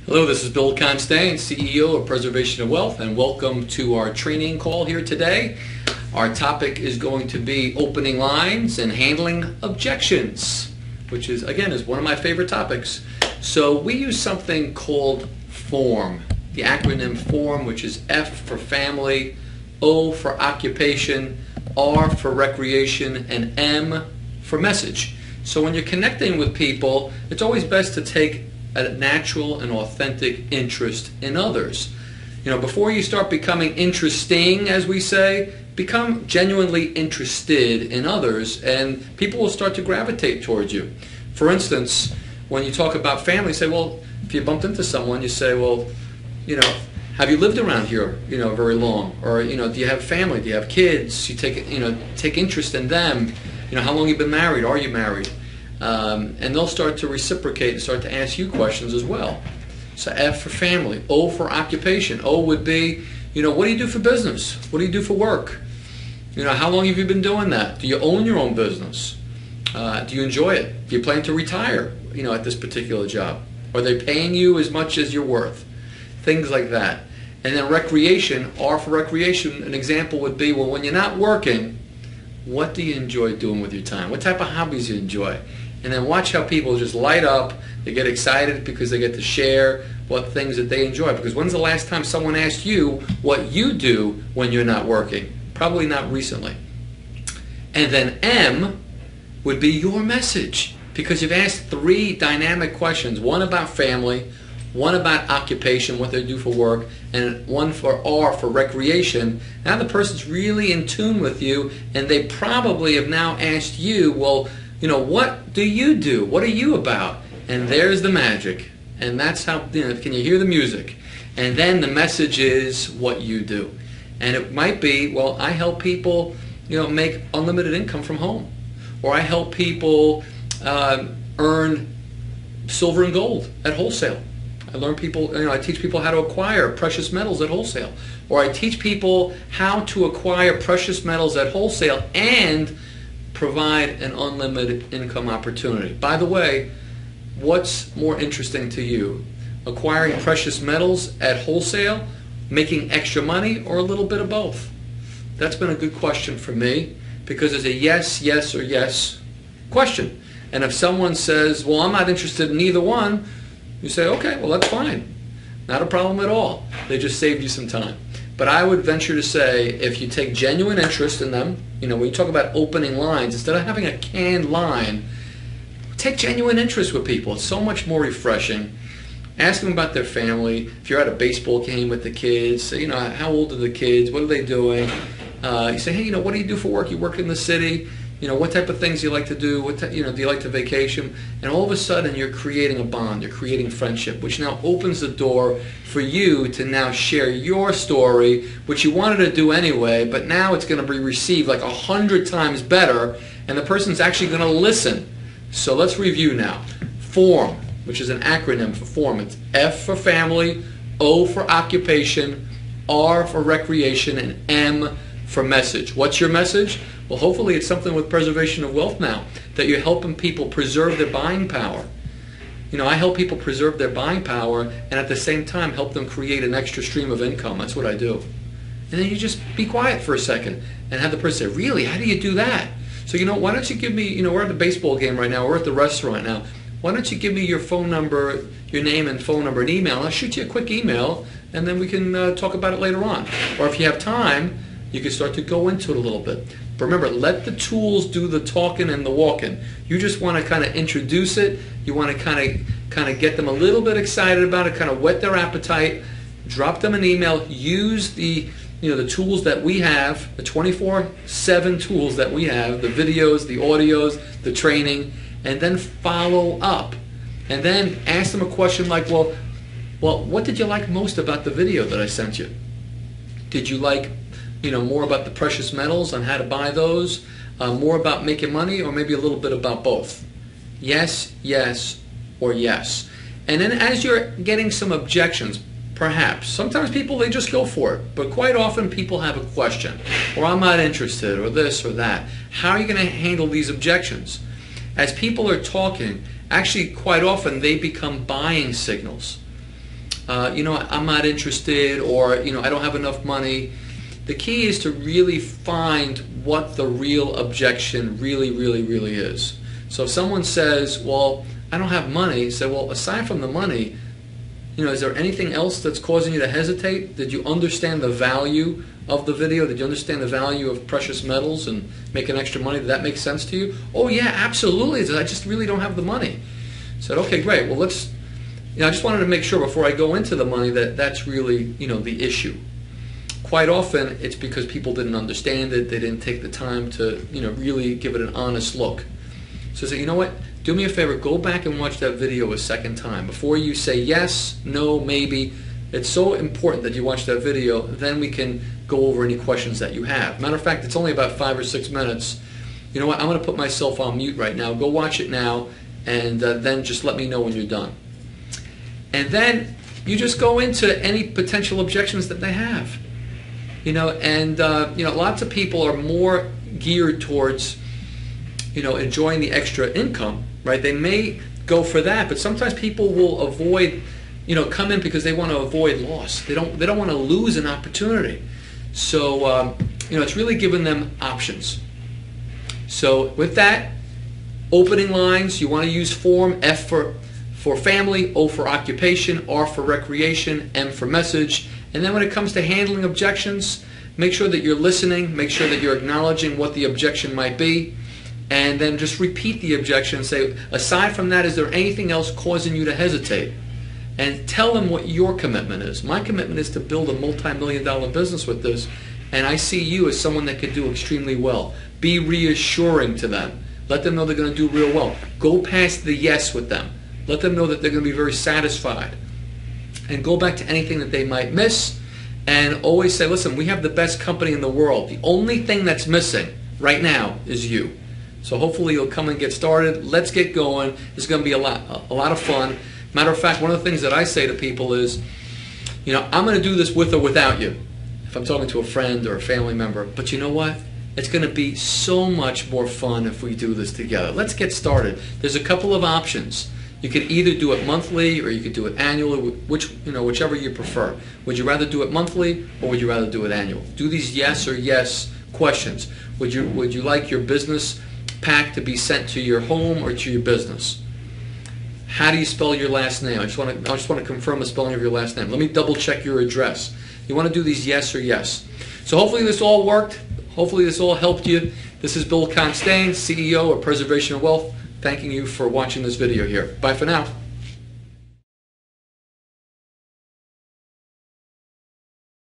Hello, this is Bill Constantine, CEO of Preservation of Wealth, and welcome to our training call here today. Our topic is going to be opening lines and handling objections, which is, again, is one of my favorite topics. So we use something called FORM, the acronym FORM, which is F for family, O for occupation, R for recreation, and M for message. So when you're connecting with people, it's always best to take a natural and authentic interest in others. Before you start becoming interesting, as we say, become genuinely interested in others, and people will start to gravitate towards you. For instance, when you talk about family, say, well, if you bumped into someone, you say, well, have you lived around here, very long? Or, do you have family? Do you have kids? You take interest in them. How long have you been married? Are you married? And they'll start to reciprocate and start to ask you questions as well. So F for family, O for occupation. O would be, what do you do for business? What do you do for work? How long have you been doing that? Do you own your own business? Do you enjoy it? Do you plan to retire, at this particular job? Are they paying you as much as you're worth? Things like that. And then recreation, R for recreation, an example would be, well, when you're not working, what do you enjoy doing with your time? What type of hobbies you enjoy? And then watch how people just light up. They get excited because they get to share what things that they enjoy. Because when's the last time someone asked you what you do when you're not working? Probably not recently. And then M would be your message. Because you've asked three dynamic questions. One about family, one about occupation, what they do for work, and one for R for recreation. Now the person's really in tune with you, and they probably have now asked you, well, what do you do? What are you about? And there's the magic. And that's how, can you hear the music? And then the message is what you do. And it might be, well, I help people, make unlimited income from home. Or I help people earn silver and gold at wholesale. I teach people how to acquire precious metals at wholesale. Or I teach people how to acquire precious metals at wholesale and provide an unlimited income opportunity. By the way, what's more interesting to you? Acquiring precious metals at wholesale, making extra money, or a little bit of both? That's been a good question for me, because it's a yes, yes, or yes question. And if someone says, well, I'm not interested in either one, you say, okay, well, that's fine. Not a problem at all. They just saved you some time. But I would venture to say, if you take genuine interest in them, when you talk about opening lines, instead of having a canned line, take genuine interest with people. It's so much more refreshing. Ask them about their family. If you're at a baseball game with the kids, say, how old are the kids? What are they doing? You say, hey, what do you do for work? You work in the city. What type of things do you like to do? Do you like to vacation? And all of a sudden, you're creating a bond. You're creating friendship, which now opens the door for you to now share your story, which you wanted to do anyway, but now it's going to be received like 100 times better, and the person's actually going to listen. So let's review now. FORM, which is an acronym for FORM. It's F for family, O for occupation, R for recreation, and M for message. What's your message? Well, hopefully it's something with preservation of wealth now, that you're helping people preserve their buying power. I help people preserve their buying power and at the same time help them create an extra stream of income. That's what I do. And then you just be quiet for a second and have the person say, really, how do you do that? So, why don't you give me, we're at the baseball game right now, we're at the restaurant now. Why don't you give me your phone number, your name and phone number and email, and I'll shoot you a quick email, and then we can talk about it later on. Or if you have time, you can start to go into it a little bit. But remember, let the tools do the talking and the walking. You just want to kind of introduce it. You want to kind of get them a little bit excited about it, kind of whet their appetite. Drop them an email. Use the tools that we have, the 24/7 tools that we have, the videos, the audios, the training, and then follow up. And then ask them a question like, well, what did you like most about the video that I sent you? Did you like more about the precious metals on how to buy those, more about making money, or maybe a little bit about both? Yes, yes, or yes. And then as you're getting some objections, perhaps, sometimes people, they just go for it, but quite often people have a question, or I'm not interested, or this or that. How are you going to handle these objections? As people are talking, actually quite often they become buying signals. I'm not interested, or I don't have enough money. The key is to really find what the real objection really, really, really is. So if someone says, well, I don't have money, say, well, aside from the money, is there anything else that's causing you to hesitate? Did you understand the value of the video? Did you understand the value of precious metals and making extra money? Did that make sense to you? Oh yeah, absolutely. I just really don't have the money. I said, okay, great. Well, I just wanted to make sure before I go into the money that that's really, the issue. Quite often, it's because people didn't understand it. They didn't take the time to, really give it an honest look. So I said, you know what? Do me a favor, go back and watch that video a second time. Before you say yes, no, maybe, it's so important that you watch that video, then we can go over any questions that you have. Matter of fact, it's only about 5 or 6 minutes. You know what, I'm going to put myself on mute right now. Go watch it now, and then just let me know when you're done. And then you just go into any potential objections that they have. Lots of people are more geared towards enjoying the extra income, right? They may go for that, but sometimes people will avoid, come in because they want to avoid loss. They don't want to lose an opportunity. So, it's really giving them options. So with that, opening lines, you want to use form F for family, O for occupation, R for recreation, M for message. And then when it comes to handling objections, make sure that you're listening, make sure that you're acknowledging what the objection might be. And then just repeat the objection and say, aside from that, is there anything else causing you to hesitate? And tell them what your commitment is. My commitment is to build a multi-million-dollar business with this, and I see you as someone that could do extremely well. Be reassuring to them. Let them know they're going to do real well. Go past the yes with them. Let them know that they're going to be very satisfied. And go back to anything that they might miss, and always say, listen, we have the best company in the world. The only thing that's missing right now is you. So hopefully you'll come and get started. Let's get going. It's going to be a lot of fun. Matter of fact, one of the things that I say to people is, I'm going to do this with or without you, if I'm talking to a friend or a family member. But you know what? It's going to be so much more fun if we do this together. Let's get started. There's a couple of options. You could either do it monthly or you could do it annually, whichever you prefer. Would you rather do it monthly or would you rather do it annual? Do these yes or yes questions. Would you like your business pack to be sent to your home or to your business? How do you spell your last name? I just want to confirm the spelling of your last name. Let me double check your address. You want to do these yes or yes. So hopefully this all worked. Hopefully this all helped you. This is Bill Constane, CEO of Preservation of Wealth, thanking you for watching this video here. Bye for now.